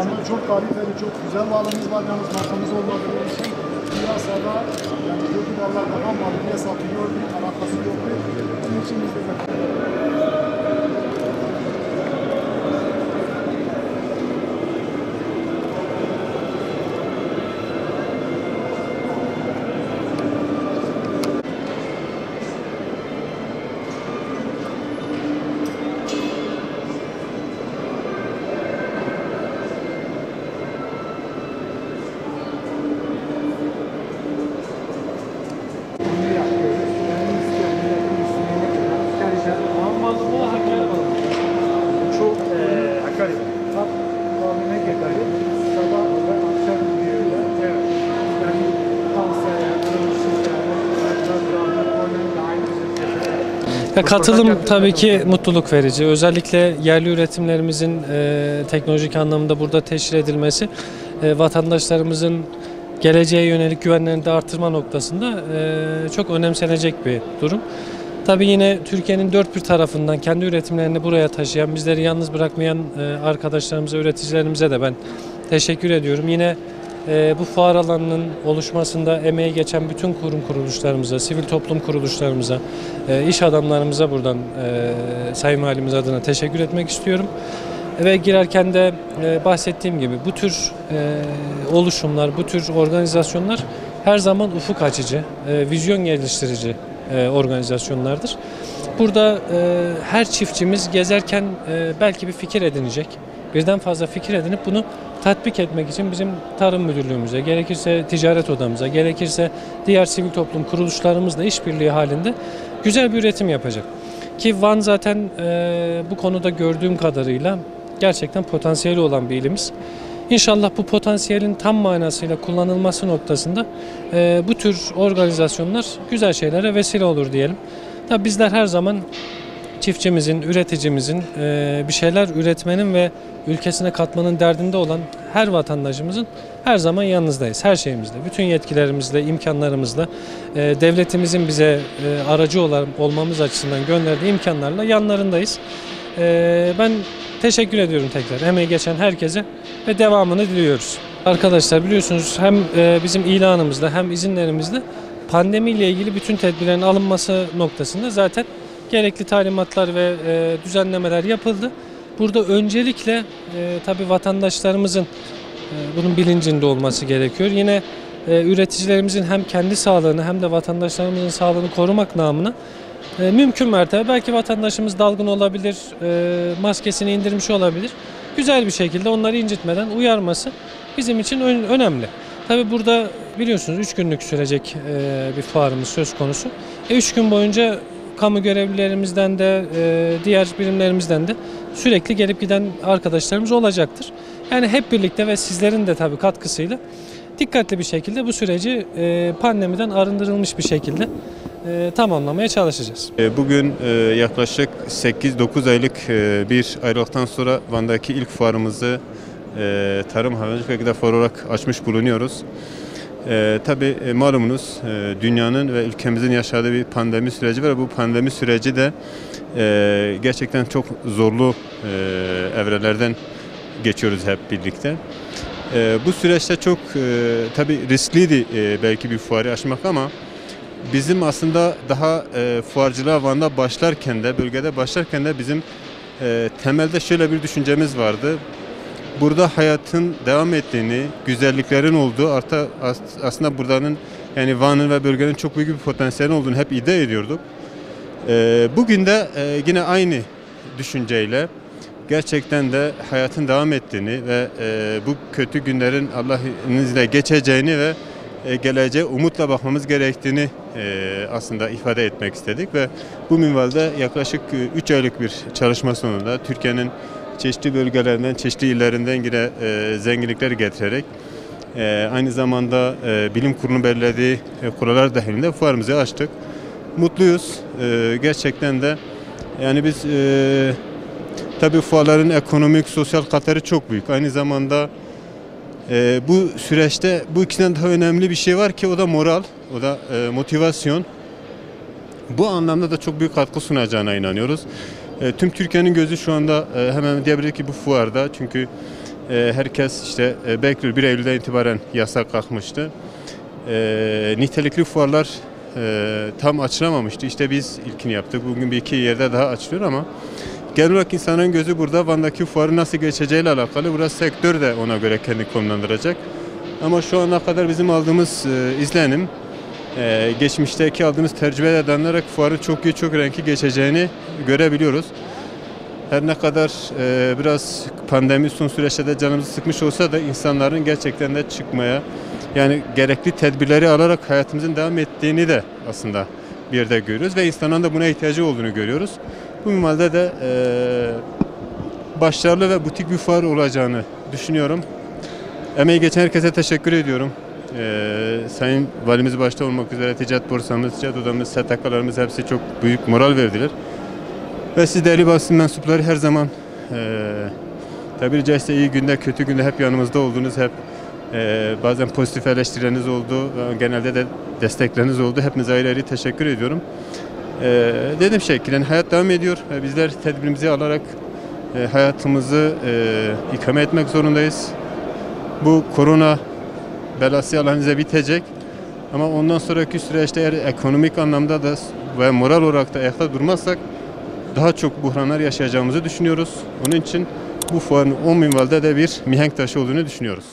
Ama çok kaliteli, çok güzel balımız var. Yalnız masamız olmadığı için piyasada yani kötü ballar daha mal diye satılıyor. Bir alakası yok. Onun için biz de Katılım tabii ki mutluluk verici. Özellikle yerli üretimlerimizin teknolojik anlamda burada teşhir edilmesi vatandaşlarımızın geleceğe yönelik güvenlerini de artırma noktasında çok önemsenecek bir durum. Tabii yine Türkiye'nin dört bir tarafından kendi üretimlerini buraya taşıyan, bizleri yalnız bırakmayan arkadaşlarımıza, üreticilerimize de ben teşekkür ediyorum. Yine bu fuar alanının oluşmasında emeği geçen bütün kurum kuruluşlarımıza, sivil toplum kuruluşlarımıza, iş adamlarımıza buradan Sayın Valimiz adına teşekkür etmek istiyorum. Ve girerken de bahsettiğim gibi bu tür oluşumlar, bu tür organizasyonlar her zaman ufuk açıcı, vizyon geliştirici organizasyonlardır. Burada her çiftçimiz gezerken belki bir fikir edinecek. Birden fazla fikir edinip bunu tatbik etmek için bizim Tarım Müdürlüğümüze, gerekirse ticaret odamıza, gerekirse diğer sivil toplum kuruluşlarımızla işbirliği halinde güzel bir üretim yapacak. Ki Van zaten bu konuda gördüğüm kadarıyla gerçekten potansiyeli olan bir ilimiz. İnşallah bu potansiyelin tam manasıyla kullanılması noktasında bu tür organizasyonlar güzel şeylere vesile olur diyelim. Tabii bizler her zaman çiftçimizin, üreticimizin bir şeyler üretmenin ve ülkesine katmanın derdinde olan her vatandaşımızın her zaman yanınızdayız. Her şeyimizle, bütün yetkilerimizle, imkanlarımızla, devletimizin bize aracı olmamız açısından gönderdiği imkanlarla yanlarındayız. Ben teşekkür ediyorum tekrar emeği geçen herkese ve devamını diliyoruz. Arkadaşlar biliyorsunuz hem bizim ilanımızda hem izinlerimizde pandemiyle ilgili bütün tedbirlerin alınması noktasında zaten gerekli talimatlar ve düzenlemeler yapıldı. Burada öncelikle tabii vatandaşlarımızın bunun bilincinde olması gerekiyor. Yine üreticilerimizin hem kendi sağlığını hem de vatandaşlarımızın sağlığını korumak namına mümkün mertebe belki vatandaşımız dalgın olabilir, maskesini indirmiş olabilir. Güzel bir şekilde onları incitmeden uyarması bizim için önemli. Tabii burada biliyorsunuz 3 günlük sürecek bir fuarımız söz konusu. 3 gün boyunca kamu görevlilerimizden de diğer birimlerimizden de sürekli gelip giden arkadaşlarımız olacaktır. Yani hep birlikte ve sizlerin de tabii katkısıyla dikkatli bir şekilde bu süreci pandemiden arındırılmış bir şekilde tamamlamaya çalışacağız. Bugün yaklaşık 8-9 aylık bir ayrılıktan sonra Van'daki ilk fuarımızı Tarım Hayvancılık ve Gıda Fuarı olarak açmış bulunuyoruz. Tabii malumunuz dünyanın ve ülkemizin yaşadığı bir pandemi süreci var. Bu pandemi süreci de gerçekten çok zorlu evrelerden geçiyoruz hep birlikte. Bu süreçte çok tabii riskliydi belki bir fuarı açmak ama bizim aslında daha fuarcılığa Van'da başlarken de bölgede başlarken de bizim temelde şöyle bir düşüncemiz vardı. Burada hayatın devam ettiğini, güzelliklerin olduğu, aslında buranın yani Van'ın ve bölgenin çok büyük bir potansiyeli olduğunu hep iddia ediyorduk. Bugün de yine aynı düşünceyle gerçekten de hayatın devam ettiğini ve bu kötü günlerin Allah'ın izniyle geçeceğini ve geleceğe umutla bakmamız gerektiğini aslında ifade etmek istedik ve bu minvalde yaklaşık 3 aylık bir çalışma sonunda Türkiye'nin çeşitli bölgelerinden, çeşitli illerinden yine zenginlikler getirerek aynı zamanda bilim kurulunun belirlediği kurallar dahilinde fuarımızı açtık. Mutluyuz. Gerçekten de yani biz tabii fuarların ekonomik, sosyal katları çok büyük. Aynı zamanda bu süreçte bu ikisinden daha önemli bir şey var ki o da moral, o da motivasyon. Bu anlamda da çok büyük katkı sunacağına inanıyoruz. Tüm Türkiye'nin gözü şu anda hemen diyebiliriz ki bu fuarda çünkü Herkes işte bekliyor. 1 Eylül'den itibaren yasak kalkmıştı. Nitelikli fuarlar tam açılamamıştı. İşte biz ilkini yaptık. Bugün bir iki yerde daha açılıyor ama genel olarak insanın gözü burada Van'daki fuarı nasıl geçeceğiyle alakalı. Burası sektör de ona göre kendi konumlandıracak. Ama şu ana kadar bizim aldığımız izlenim, geçmişteki aldığımız tecrübelerden dayanarak fuarın çok iyi, çok renkli geçeceğini görebiliyoruz. Her ne kadar biraz pandemi son süreçte de canımızı sıkmış olsa da insanların gerçekten de çıkmaya, yani gerekli tedbirleri alarak hayatımızın devam ettiğini de aslında bir yerde görüyoruz ve insanların da buna ihtiyacı olduğunu görüyoruz. Bu minvalde de başarılı ve butik bir fuar olacağını düşünüyorum. Emeği geçen herkese teşekkür ediyorum. Sayın Valimiz başta olmak üzere Ticaret Borsamız, Ticaret Odamız, STK'larımız hepsi çok büyük moral verdiler. Ve siz değerli basın mensupları her zaman tabiri caizse iyi günde, kötü günde hep yanımızda oldunuz. Hep bazen pozitif eleştirileriniz oldu, genelde de destekleriniz oldu. Hepinize ayrı ayrı teşekkür ediyorum. Dediğim şekilde hayat devam ediyor ve bizler tedbirimizi alarak hayatımızı ikame etmek zorundayız. Bu korona belası Allah'ın bitecek ama ondan sonraki süreçte eğer ekonomik anlamda da ve moral olarak da ayakta durmazsak daha çok buhranlar yaşayacağımızı düşünüyoruz. Onun için bu fuarın 10 minvalde de bir mihenk taşı olduğunu düşünüyoruz.